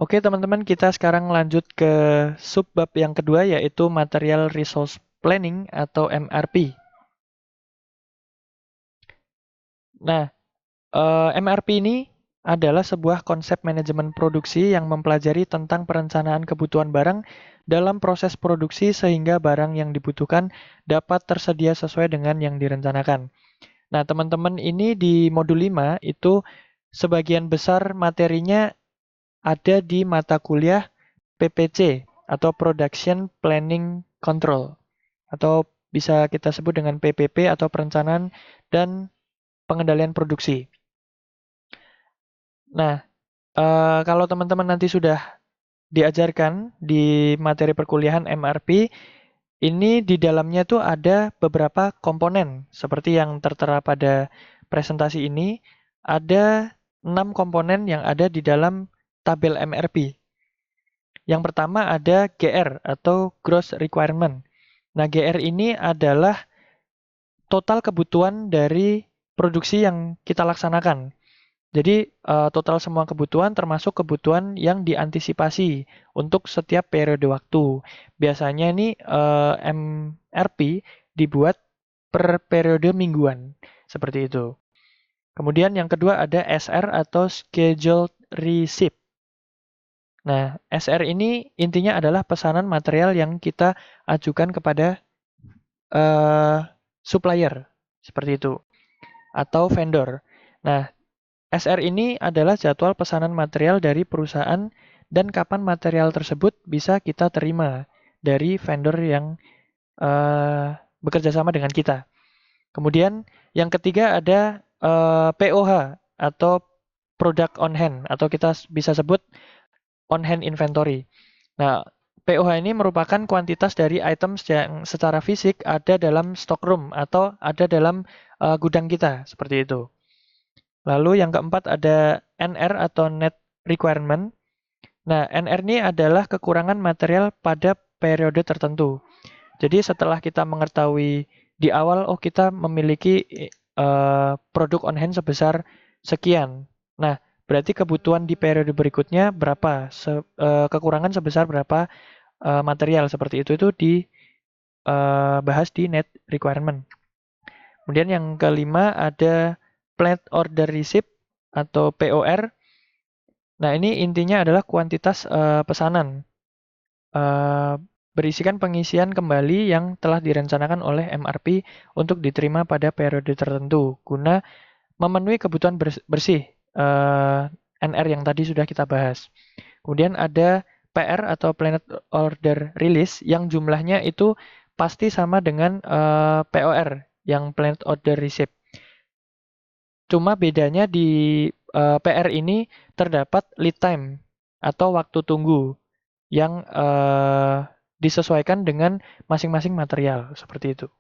Oke teman-teman, kita sekarang lanjut ke subbab yang kedua, yaitu Material Resource Planning atau MRP. Nah, MRP ini adalah sebuah konsep manajemen produksi yang mempelajari tentang perencanaan kebutuhan barang dalam proses produksi sehingga barang yang dibutuhkan dapat tersedia sesuai dengan yang direncanakan. Nah, teman-teman, ini di modul 5 itu sebagian besar materinya ada di mata kuliah PPC atau Production Planning Control, atau bisa kita sebut dengan PPP atau Perencanaan dan Pengendalian Produksi. Nah, kalau teman-teman nanti sudah diajarkan di materi perkuliahan MRP, ini di dalamnya tuh ada beberapa komponen seperti yang tertera pada presentasi ini. Ada 6 komponen yang ada di dalam tabel MRP. Yang pertama ada GR atau Gross Requirement. Nah, GR ini adalah total kebutuhan dari produksi yang kita laksanakan. Jadi, total semua kebutuhan termasuk kebutuhan yang diantisipasi untuk setiap periode waktu. Biasanya ini MRP dibuat per periode mingguan, seperti itu. Kemudian yang kedua ada SR atau Scheduled Receipt. Nah, SR ini intinya adalah pesanan material yang kita ajukan kepada supplier, seperti itu, atau vendor. Nah, SR ini adalah jadwal pesanan material dari perusahaan dan kapan material tersebut bisa kita terima dari vendor yang bekerja sama dengan kita. Kemudian yang ketiga ada POH atau Product on Hand, atau kita bisa sebut on hand inventory. Nah, POH ini merupakan kuantitas dari items yang secara fisik ada dalam stockroom atau ada dalam gudang kita, seperti itu. Lalu yang keempat ada NR atau Net Requirement. Nah, NR ini adalah kekurangan material pada periode tertentu. Jadi setelah kita mengetahui di awal, oh kita memiliki produk on hand sebesar sekian. Nah, berarti kebutuhan di periode berikutnya berapa, kekurangan sebesar berapa material, seperti itu dibahas di Net Requirement. Kemudian yang kelima ada Plant Order Receipt atau POR. Nah, ini intinya adalah kuantitas pesanan. Berisikan pengisian kembali yang telah direncanakan oleh MRP untuk diterima pada periode tertentu, guna memenuhi kebutuhan bersih NR yang tadi sudah kita bahas. Kemudian ada PR atau Planet Order Release yang jumlahnya itu pasti sama dengan POR yang Planet Order Receipt. Cuma bedanya di PR ini terdapat lead time atau waktu tunggu yang disesuaikan dengan masing-masing material, seperti itu.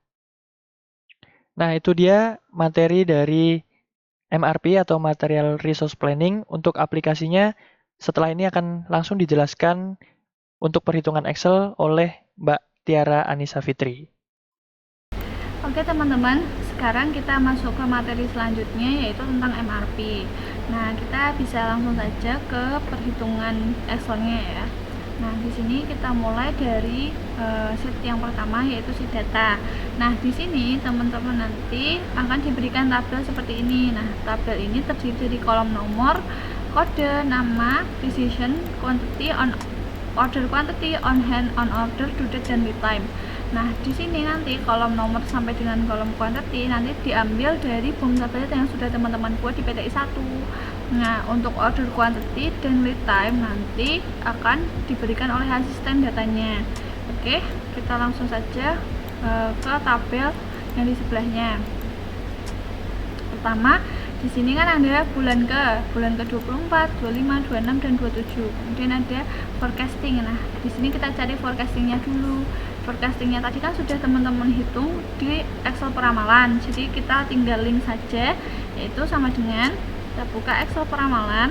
Nah, itu dia materi dari MRP atau Material Resource Planning. Untuk aplikasinya setelah ini akan langsung dijelaskan untuk perhitungan Excel oleh Mbak Tiara Anissa Fitri. Oke teman-teman, sekarang kita masuk ke materi selanjutnya yaitu tentang MRP. Nah, kita bisa langsung saja ke perhitungan Excel-nya ya. Nah, di sini kita mulai dari sheet yang pertama yaitu sheet data. Nah, di sini teman-teman nanti akan diberikan tabel seperti ini. Nah, tabel ini terdiri dari kolom nomor, kode, nama, decision, quantity, on hand, on order, due date, dan lead time. Nah, di sini nanti kolom nomor sampai dengan kolom quantity nanti diambil dari BOM tablet yang sudah teman-teman buat di PTI 1. Nah, untuk order quantity dan lead time nanti akan diberikan oleh asisten datanya. Oke, kita langsung saja ke tabel yang di sebelahnya. Pertama, di sini kan ada bulan ke-24, 25, 26, dan 27. Kemudian ada forecasting. Nah, di sini kita cari forecastingnya dulu. Forecastingnya tadi kan sudah teman-teman hitung di Excel peramalan. Jadi kita tinggal link saja, yaitu sama dengan kita buka Excel peramalan,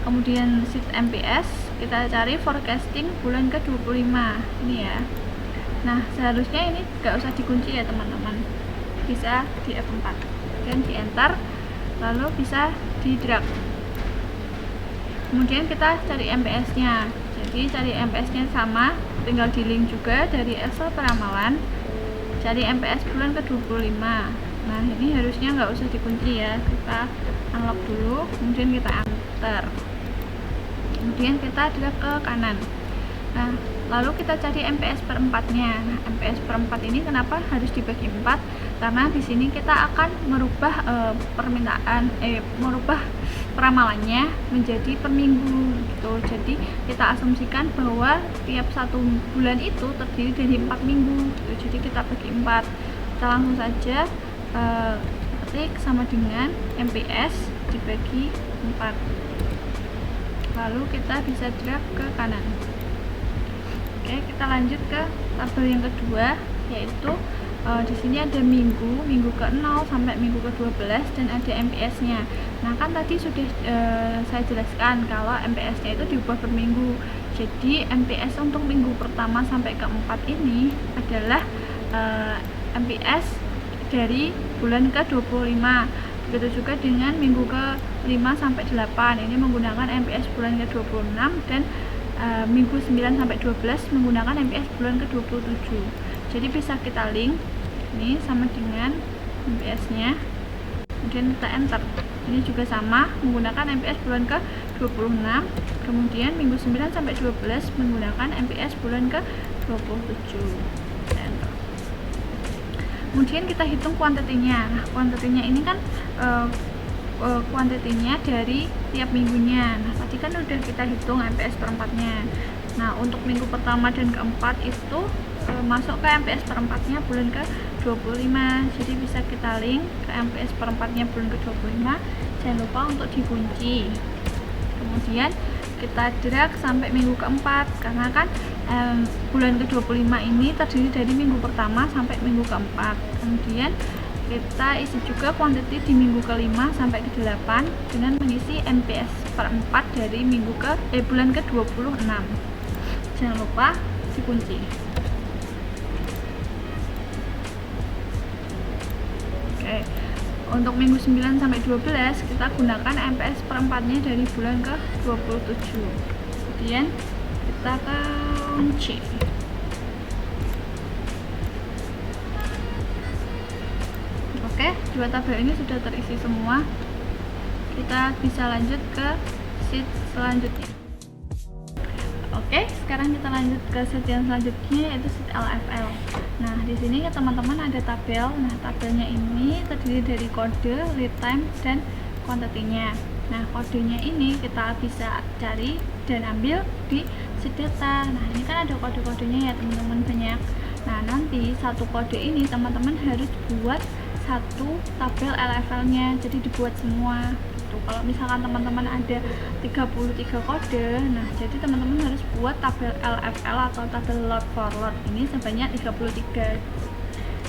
kemudian sheet MPS, kita cari forecasting bulan ke-25. Ini ya. Nah, seharusnya ini nggak usah dikunci ya teman-teman. Bisa di F4. Dan di enter, lalu bisa di drag. Kemudian kita cari MPS-nya. Jadi cari MPS-nya sama, tinggal di link juga dari Excel peramalan. Cari MPS bulan ke-25. Nah, ini harusnya nggak usah dikunci ya. Kita unlock dulu, kemudian kita enter. Kemudian kita drag ke kanan. Nah, lalu kita cari MPS per 4-nya. Nah, MPS per 4 ini kenapa harus dibagi 4? Karena di sini kita akan merubah merubah peramalannya menjadi per minggu gitu. Jadi kita asumsikan bahwa tiap satu bulan itu terdiri dari 4 minggu gitu. Jadi kita bagi 4. Kita langsung saja ketik sama dengan MPS dibagi 4. Lalu kita bisa drag ke kanan. Oke, kita lanjut ke tabel yang kedua, yaitu di sini ada minggu ke-0 sampai minggu ke-12 dan ada MPS-nya. Nah, kan tadi sudah saya jelaskan kalau MPS-nya itu diubah per minggu. Jadi MPS untuk minggu pertama sampai ke-4 ini adalah MPS dari bulan ke-25. Begitu juga dengan minggu ke-5 sampai 8. Ini menggunakan MPS bulan ke-26 dan minggu 9 sampai 12 menggunakan MPS bulan ke-27. Jadi bisa kita link ini sama dengan MPS-nya. Kemudian kita enter. Ini juga sama menggunakan MPS bulan ke-26. Kemudian minggu 9 sampai 12 menggunakan MPS bulan ke-27. Enter. Kemudian kita hitung kuantitinya. Nah, kuantitinya ini kan kuantitinya dari tiap minggunya. Nah, tadi kan udah kita hitung MPS per 4-nya. Nah, untuk minggu pertama dan keempat itu masuk ke MPS per 4-nya bulan ke-25. Jadi bisa kita link ke MPS per 4-nya bulan ke-25. Jangan lupa untuk dikunci. Kemudian kita drag sampai minggu keempat, karena kan bulan ke-25 ini terdiri dari minggu pertama sampai minggu keempat. Kemudian kita isi juga kuantiti di minggu ke-5 sampai ke-8 dengan mengisi MPS per 4 dari bulan ke-26. Jangan lupa dikunci. Oke. Untuk minggu 9 sampai 12 kita gunakan MPS per 4-nya dari bulan ke-27. Kemudian kita kunci. Oke, dua tabel ini sudah terisi semua. Kita bisa lanjut ke sheet selanjutnya. Oke, sekarang kita lanjut ke sheet yang selanjutnya, yaitu sheet LFL. Nah, di sini ya teman-teman ada tabel. Nah, tabelnya ini terdiri dari kode, lead time, dan kuantitinya. Nah, kodenya ini kita bisa cari dan ambil di sheet data. Nah, ini kan ada kode-kodenya ya teman-teman, banyak. Nah, nanti satu kode ini teman-teman harus buat satu tabel LFL-nya, jadi dibuat semua gitu. Kalau misalkan teman-teman ada 33 kode, nah jadi teman-teman harus buat tabel LFL atau tabel load for load ini sebanyak 33.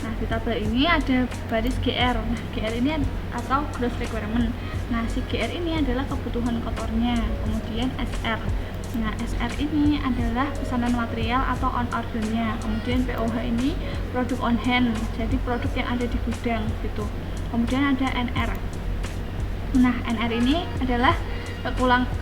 Nah, di tabel ini ada baris GR. Nah, GR ini atau gross requirement. Nah, si GR ini adalah kebutuhan kotornya. Kemudian SR. Nah, SR ini adalah pesanan material atau on ordernya. Kemudian POH ini produk on hand, jadi produk yang ada di gudang gitu. Kemudian ada NR. Nah, NR ini adalah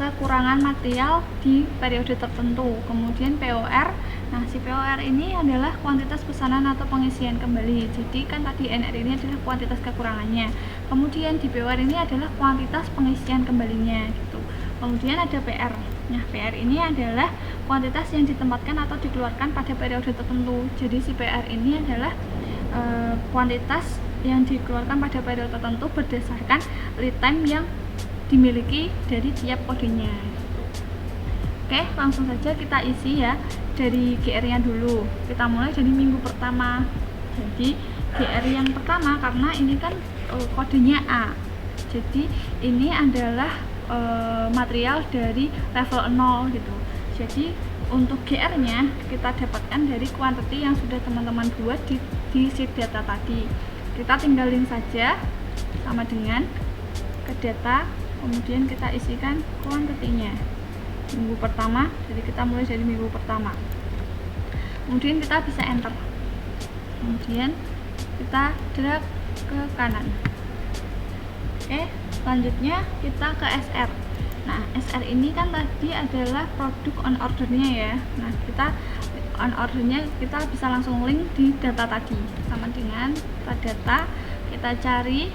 kekurangan material di periode tertentu. Kemudian POR. Nah, si POR ini adalah kuantitas pesanan atau pengisian kembali. Jadi kan tadi NR ini adalah kuantitas kekurangannya. Kemudian di POR ini adalah kuantitas pengisian kembalinya gitu. Kemudian ada PR. Nah, PR ini adalah kuantitas yang ditempatkan atau dikeluarkan pada periode tertentu. Jadi si PR ini adalah kuantitas yang dikeluarkan pada periode tertentu berdasarkan lead time yang dimiliki dari tiap kodenya. Oke, langsung saja kita isi ya dari GR-nya dulu. Kita mulai dari minggu pertama. Jadi GR yang pertama, karena ini kan kodenya A, jadi ini adalah material dari level 0 gitu. Jadi untuk GR-nya kita dapatkan dari kuantiti yang sudah teman-teman buat di sheet data tadi. Kita tinggalin saja sama dengan ke data, kemudian kita isikan kuantitinya minggu pertama. Jadi kita mulai dari minggu pertama, kemudian kita bisa enter, kemudian kita drag ke kanan. Oke, selanjutnya kita ke SR. Nah, SR ini kan tadi adalah produk on ordernya ya. Nah, kita on ordernya kita bisa langsung link di data tadi, sama dengan data kita cari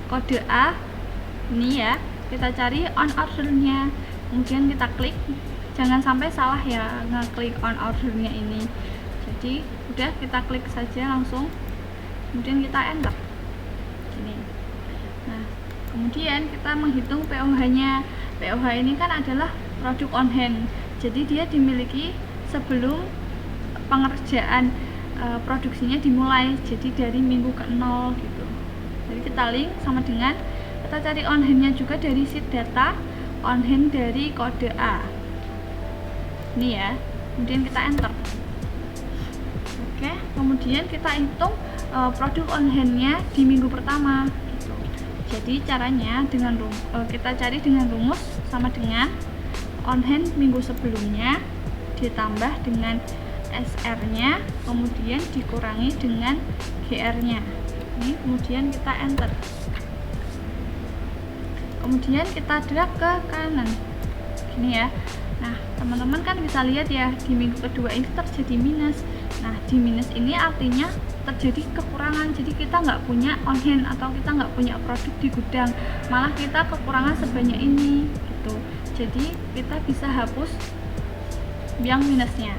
kode A ini ya, kita cari on ordernya, kemudian kita klik, jangan sampai salah ya ngeklik on ordernya ini. Jadi udah kita klik saja langsung, kemudian kita enter ini. Nah, kemudian kita menghitung POH nya. POH ini kan adalah produk on hand, jadi dia dimiliki sebelum pengerjaan produksinya dimulai, jadi dari minggu ke-0 gitu. Jadi kita link sama dengan kita cari on hand nya juga dari sheet data on hand dari kode A ini ya, kemudian kita enter. Oke, kemudian kita hitung produk on hand nya di minggu pertama gitu. Jadi caranya dengan kita cari dengan rumus sama dengan on hand minggu sebelumnya ditambah dengan SR nya, kemudian dikurangi dengan GR nya ini, kemudian kita enter. Kemudian kita drag ke kanan gini ya. Nah, teman-teman kan bisa lihat ya, di minggu kedua ini terjadi minus. Nah, di minus ini artinya terjadi kekurangan, jadi kita nggak punya on hand atau kita nggak punya produk di gudang, malah kita kekurangan sebanyak ini gitu. Jadi kita bisa hapus yang minusnya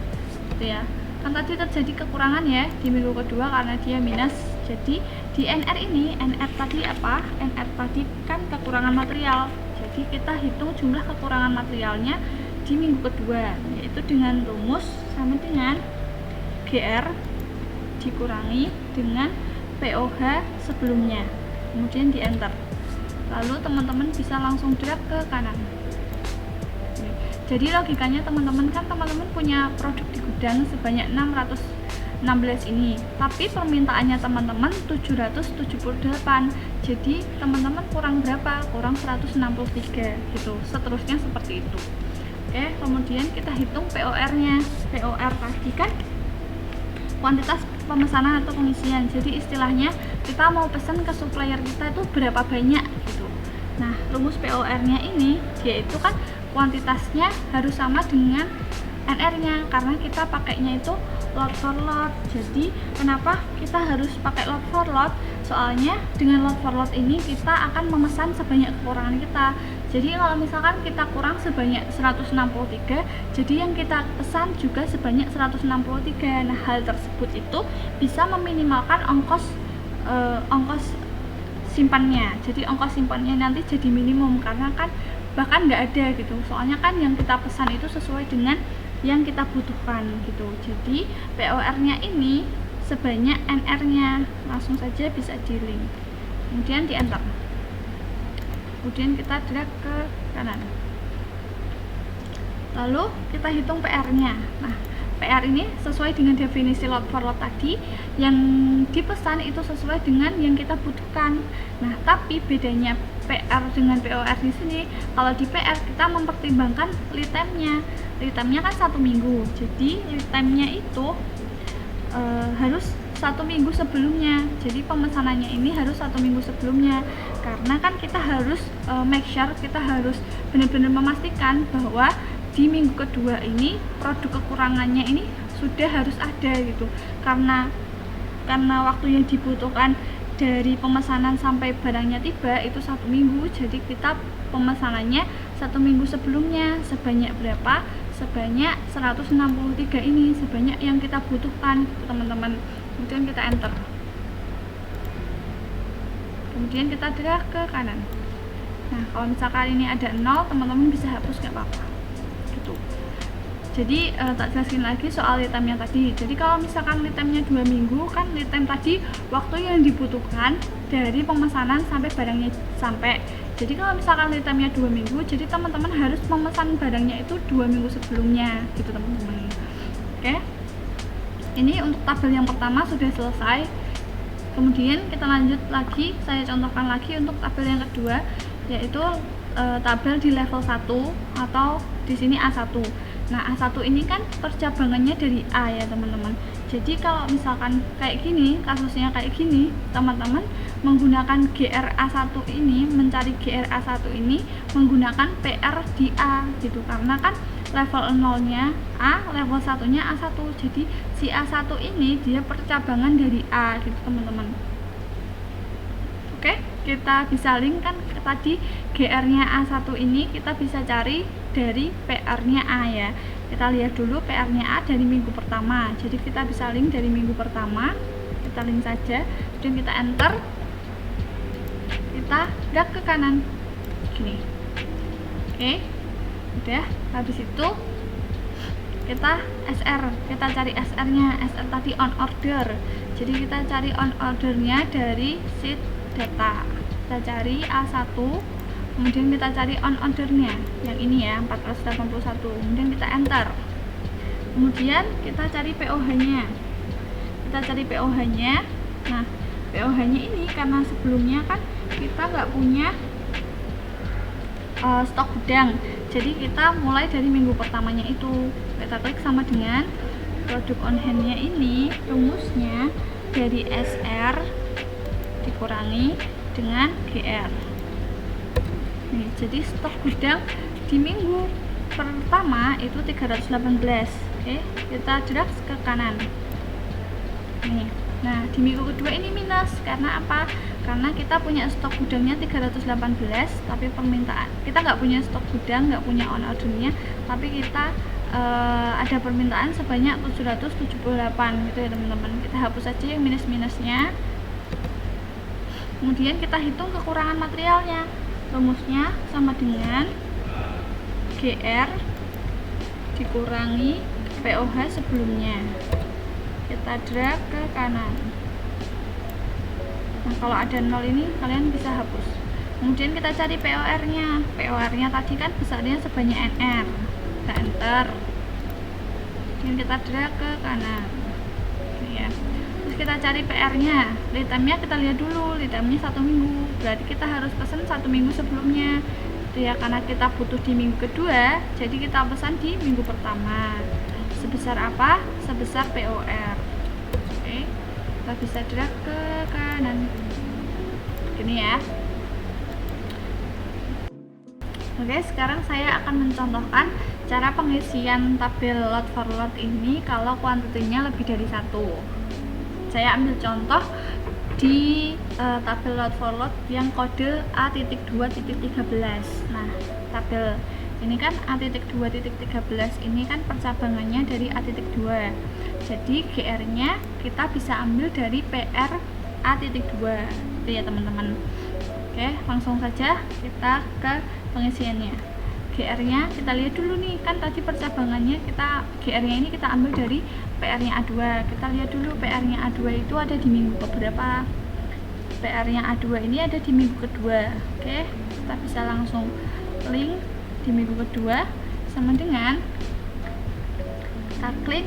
gitu ya. Kan tadi terjadi kekurangan ya di minggu kedua karena dia minus. Jadi di NR ini, NR tadi apa? NR tadi kan kekurangan material. Jadi kita hitung jumlah kekurangan materialnya di minggu kedua, yaitu dengan rumus sama dengan GR dikurangi dengan POH sebelumnya, kemudian di enter. Lalu teman-teman bisa langsung drag ke kanan. Jadi logikanya teman-teman kan punya produk di gudang sebanyak 616 ini, tapi permintaannya teman-teman 778. Jadi teman-teman kurang berapa? Kurang 163 gitu. Seterusnya seperti itu. Oke, kemudian kita hitung POR-nya. POR tadi kan kuantitas pemesanan atau pengisian. Jadi istilahnya kita mau pesan ke supplier kita itu berapa banyak gitu. Nah, rumus POR-nya ini yaitu kan kuantitasnya harus sama dengan NR-nya karena kita pakainya itu lot for lot. Jadi kenapa kita harus pakai lot for lot? Soalnya dengan lot for lot ini kita akan memesan sebanyak kekurangan kita. Jadi kalau misalkan kita kurang sebanyak 163, jadi yang kita pesan juga sebanyak 163. Nah, hal tersebut itu bisa meminimalkan ongkos simpannya. Jadi ongkos simpannya nanti jadi minimum karena kan bahkan nggak ada gitu. Soalnya kan yang kita pesan itu sesuai dengan yang kita butuhkan gitu. Jadi POR-nya ini sebanyak NR-nya, langsung saja bisa di link, kemudian di enter, kemudian kita drag ke kanan, lalu kita hitung PR-nya. Nah, PR ini sesuai dengan definisi lot for lot tadi, yang dipesan itu sesuai dengan yang kita butuhkan. Nah, tapi bedanya PR dengan POR di sini, kalau di PR kita mempertimbangkan lead time-nya. Lead time-nya kan 1 minggu, jadi lead time-nya itu harus 1 minggu sebelumnya. Jadi pemesanannya ini harus 1 minggu sebelumnya, karena kan kita harus make sure, kita harus benar-benar memastikan bahwa di minggu kedua ini produk kekurangannya ini sudah harus ada gitu, karena waktu yang dibutuhkan dari pemesanan sampai barangnya tiba itu 1 minggu. Jadi kita pemesanannya 1 minggu sebelumnya sebanyak berapa? Sebanyak 163 ini, sebanyak yang kita butuhkan teman-teman. Kemudian kita enter, kemudian kita drag ke kanan. Nah, kalau misalkan ini ada 0, teman-teman bisa hapus, nggak apa-apa gitu. Jadi tak jelasin lagi soal lead time-nya tadi. Jadi kalau misalkan lead time-nya 2 minggu, kan lead time tadi waktu yang dibutuhkan dari pemesanan sampai barangnya sampai. Jadi kalau misalkan lead time-nya 2 minggu, jadi teman-teman harus memesan barangnya itu 2 minggu sebelumnya gitu teman-teman. Oke, ini untuk tabel yang pertama sudah selesai. Kemudian kita lanjut lagi, saya contohkan lagi untuk tabel yang kedua, yaitu tabel di level 1 atau di sini A1. Nah, A1 ini kan percabangannya dari A ya teman-teman. Jadi kalau misalkan kayak gini, kasusnya kayak gini, teman-teman menggunakan GRA1 ini, mencari GRA1 ini menggunakan PR di A gitu, karena kan level 0-nya A, level 1-nya A1. Jadi si A1 ini dia percabangan dari A gitu, teman-teman. Oke, kita bisa link kan tadi GR-nya A1 ini kita bisa cari dari PR-nya A ya. Kita lihat dulu PR-nya A dari minggu pertama. Jadi kita bisa link dari minggu pertama. Kita link saja, kemudian kita enter. Kita drag ke kanan. Gini. Oke. Udah, habis itu kita SR. Kita cari SR-nya. SR tadi on order. Jadi kita cari on ordernya dari sheet data. Kita cari A1, kemudian kita cari on ordernya yang ini ya, 481, kemudian kita enter. Kemudian kita cari POH-nya. Kita cari POH-nya. Nah, POH-nya ini karena sebelumnya kan kita nggak punya stok gudang, jadi kita mulai dari minggu pertamanya itu. Kita klik sama dengan produk on hand-nya ini, rumusnya dari SR dikurangi dengan GR. Nih, jadi stok gudang di minggu pertama itu 318. Oke, kita drag ke kanan. Nih. Nah, di minggu kedua ini minus karena apa? Karena kita punya stok gudangnya 318, tapi permintaan kita nggak punya stok gudang, nggak punya on ordernya, tapi kita ada permintaan sebanyak 778 gitu ya teman-teman. Kita hapus saja yang minus-minusnya. Kemudian kita hitung kekurangan materialnya. Rumusnya sama dengan GR dikurangi POH sebelumnya. Kita drag ke kanan. Nah, kalau ada 0 ini kalian bisa hapus. Kemudian kita cari POR-nya. POR-nya tadi kan besarnya sebanyak NR. Kita enter. Kemudian kita drag ke kanan. Ini ya. Terus kita cari PR-nya. Lead time-nya kita lihat dulu. Lead time-nya 1 minggu. Berarti kita harus pesan 1 minggu sebelumnya. Itu ya, karena kita butuh di minggu kedua, jadi kita pesan di minggu pertama. Sebesar apa? Sebesar POR. Oke, kita bisa drag ke kanan. Gini ya. Oke, sekarang saya akan mencontohkan cara pengisian tabel lot for lot ini kalau kuantitinya lebih dari 1. Saya ambil contoh di tabel lot for lot yang kode A.2.13. Nah, tabel ini kan A.2.13 ini kan percabangannya dari A.2. Jadi GR-nya kita bisa ambil dari PR A.2. Itu ya teman-teman. Oke, langsung saja kita ke pengisiannya. GR-nya kita lihat dulu nih, kan tadi percabangannya kita GR-nya ini kita ambil dari PR-nya A2. Kita lihat dulu PR-nya A2 itu ada di minggu keberapa. PR-nya A2 ini ada di minggu kedua. Oke, kita bisa langsung link di minggu kedua sama dengan kita klik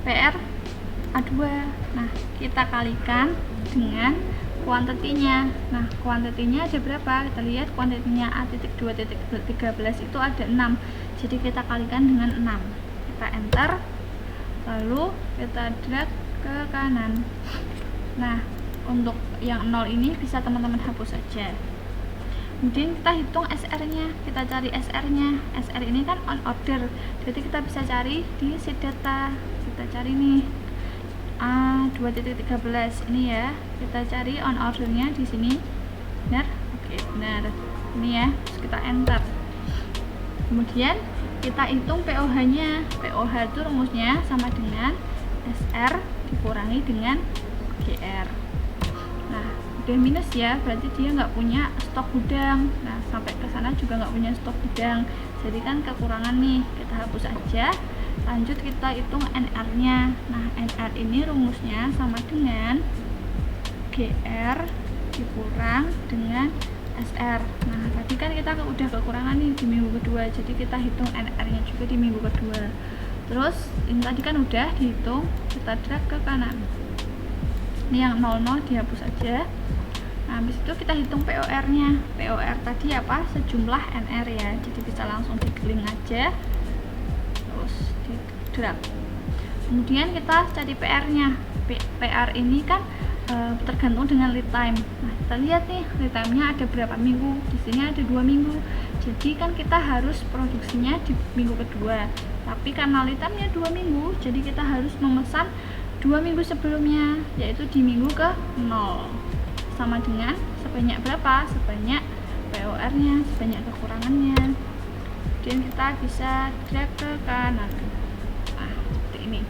PR A2. Nah, kita kalikan dengan kuantitinya. Nah, kuantitinya ada berapa? Kita lihat kuantitinya A.2.13 itu ada 6. Jadi kita kalikan dengan 6. Kita enter. Lalu kita drag ke kanan. Nah, untuk yang 0 ini bisa teman-teman hapus saja. Kemudian kita hitung SR-nya. Kita cari SR-nya. SR ini kan on order. Jadi kita bisa cari di sheet data. Kita cari nih A.2.13 ini ya. Kita cari on ordernya di sini. Benar? Oke, benar. Ini ya. Terus kita enter. Kemudian kita hitung POH-nya. POH itu rumusnya sama dengan SR dikurangi dengan GR. Nah, udah minus ya, berarti dia nggak punya stok gudang. Nah, sampai ke sana juga nggak punya stok gudang. Jadi kan kekurangan nih. Kita hapus aja. Lanjut kita hitung NR-nya. Nah, NR ini rumusnya sama dengan GR dikurang dengan SR. Nah, tadi kan kita udah kekurangan nih di minggu kedua, jadi kita hitung NR-nya juga di minggu kedua. Terus ini tadi kan udah dihitung, kita drag ke kanan. Ini yang 00 dihapus aja. Nah, habis itu kita hitung POR-nya. POR tadi apa? Sejumlah NR ya. Jadi bisa langsung diklik aja. Terus di drag. Kemudian kita cari PR-nya. PR ini kan tergantung dengan lead time. Nah, kita lihat nih lead time-nya ada berapa minggu. Di sini ada 2 minggu. Jadi kan kita harus produksinya di minggu kedua. Tapi karena lead time-nya 2 minggu, jadi kita harus memesan 2 minggu sebelumnya, yaitu di minggu ke 0. Sama dengan sebanyak berapa? Sebanyak POR-nya, sebanyak kekurangannya. Kemudian kita bisa drag ke kanan. Nah, seperti ini.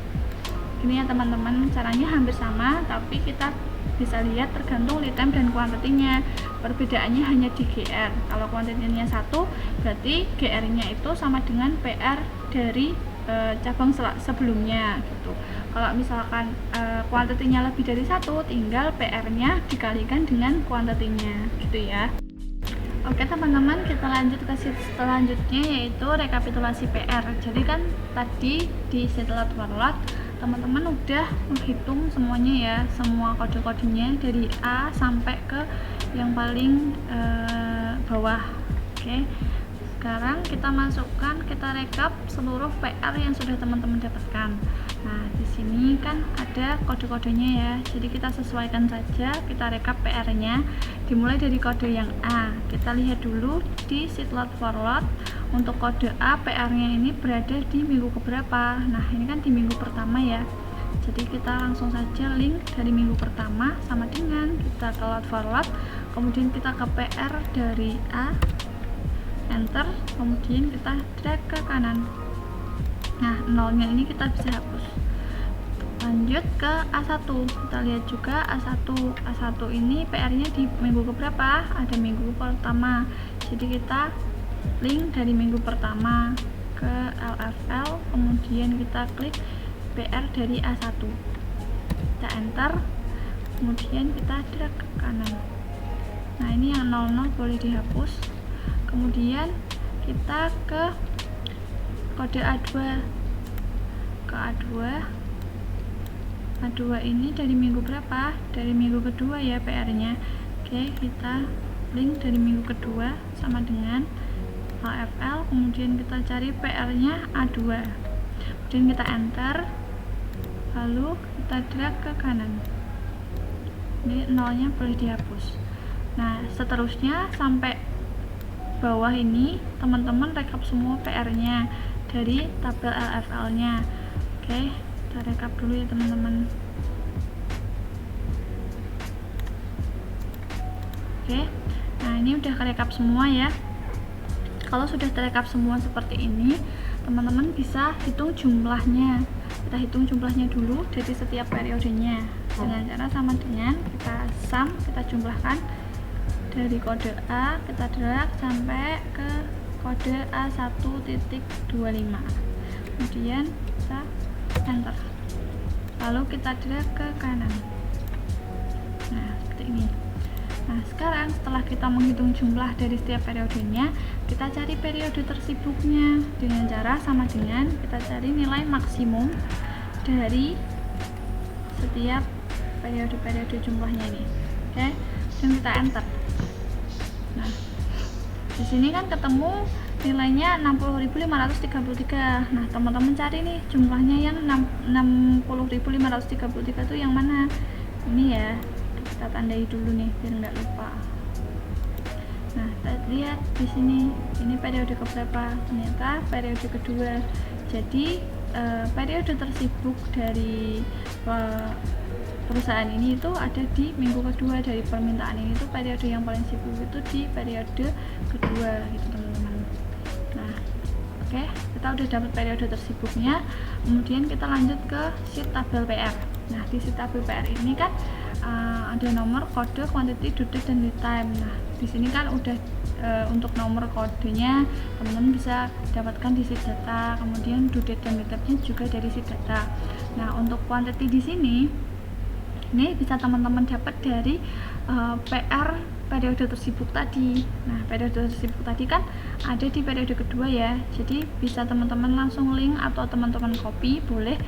Ini ya teman-teman, caranya hampir sama, tapi kita bisa lihat tergantung lead time dan kuantitinya. Perbedaannya hanya di GR. Kalau kuantitinya 1, berarti GR-nya itu sama dengan PR dari cabang sebelumnya gitu. Kalau misalkan kuantitinya lebih dari 1, tinggal PR-nya dikalikan dengan kuantitinya gitu ya. Oke teman-teman, kita lanjut ke sheet selanjutnya, yaitu rekapitulasi PR. Jadi kan tadi di sheet load for load teman-teman udah menghitung semuanya ya, semua kode-kodenya dari A sampai ke yang paling bawah. Oke, sekarang kita masukkan, kita rekap seluruh PR yang sudah teman-teman dapatkan. Nah, di sini kan ada kode-kodenya ya, jadi kita sesuaikan saja, kita rekap PR-nya. Dimulai dari kode yang A, kita lihat dulu di sheet load for load. Untuk kode A, PR-nya ini berada di minggu keberapa. Nah, ini kan di minggu pertama ya, jadi kita langsung saja link dari minggu pertama sama dengan kita ke load for load, kemudian kita ke PR dari A, enter, kemudian kita drag ke kanan. Nah, nolnya ini kita bisa hapus. Lanjut ke A1, kita lihat juga A1 ini PR-nya di minggu keberapa? Ada minggu pertama, jadi kita link dari minggu pertama ke LFL, kemudian kita klik PR dari A1, kita enter, kemudian kita drag ke kanan. Nah, ini yang 00 boleh dihapus. Kemudian kita ke kode A2, ke A2 ini dari minggu berapa? Dari minggu kedua ya PR-nya. Oke, kita link dari minggu kedua sama dengan LFL, kemudian kita cari PR-nya A2, kemudian kita enter, lalu kita drag ke kanan. Ini nolnya boleh dihapus. Nah, seterusnya sampai bawah ini teman-teman rekap semua PR-nya dari tabel LFL-nya. Oke, kita rekap dulu ya teman-teman. Oke, nah ini udah kerekap semua ya. Kalau sudah terekap semua seperti ini, teman-teman bisa hitung jumlahnya. Kita hitung jumlahnya dulu dari setiap periodenya dengan cara sama dengan kita sum, kita jumlahkan dari kode A, kita drag sampai ke kode A1.25, kemudian kita enter, lalu kita drag ke kanan. Nah, seperti ini. Nah, sekarang setelah kita menghitung jumlah dari setiap periodenya, kita cari periode tersibuknya dengan cara sama dengan kita cari nilai maksimum dari setiap periode-periode jumlahnya ini. Oke, dan kita enter. Nah, di sini kan ketemu nilainya 60.533. Nah, teman-teman cari nih jumlahnya yang 60.533 itu yang mana? Ini ya, kita tandai dulu nih biar nggak lupa. Nah, kita lihat di sini, ini periode keberapa? Ternyata periode kedua. Jadi periode tersibuk dari perusahaan ini itu ada di minggu kedua dari permintaan ini. Itu periode yang paling sibuk itu di periode kedua gitu teman-teman. Nah, oke, kita udah dapat periode tersibuknya. Kemudian kita lanjut ke sheet tabel PR. Nah, di sheet tabel PR ini kan ada nomor, kode, quantity, due date, dan lead time. Nah, di sini kan udah untuk nomor kodenya teman-teman bisa dapatkan di sheet data, kemudian due date dan lead time-nya juga dari sheet data. Nah, untuk quantity di sini ini bisa teman-teman dapat dari PR periode tersibuk tadi. Nah, periode tersibuk tadi kan ada di periode kedua ya, jadi bisa teman-teman langsung link atau teman-teman copy boleh.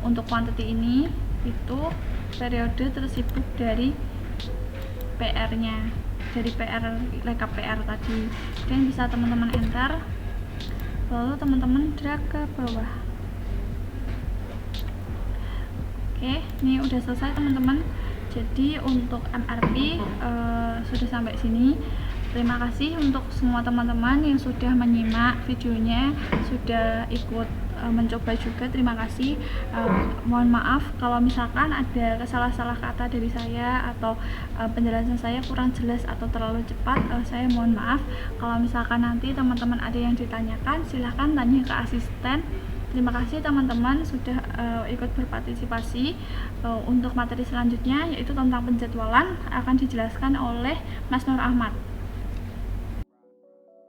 Untuk quantity ini itu periode tersibuk dari PR-nya, dari PR rekap PR tadi. Dan bisa teman-teman enter, lalu teman-teman drag ke bawah. Oke, ini udah selesai teman-teman. Jadi untuk MRP sudah sampai sini. Terima kasih untuk semua teman-teman yang sudah menyimak videonya, sudah ikut mencoba juga. Terima kasih. Mohon maaf kalau misalkan ada salah-salah kata dari saya atau penjelasan saya kurang jelas atau terlalu cepat. Saya mohon maaf. Kalau misalkan nanti teman-teman ada yang ditanyakan, silahkan tanya ke asisten. Terima kasih teman-teman sudah ikut berpartisipasi. Untuk materi selanjutnya yaitu tentang penjadwalan akan dijelaskan oleh Mas Nur Ahmad.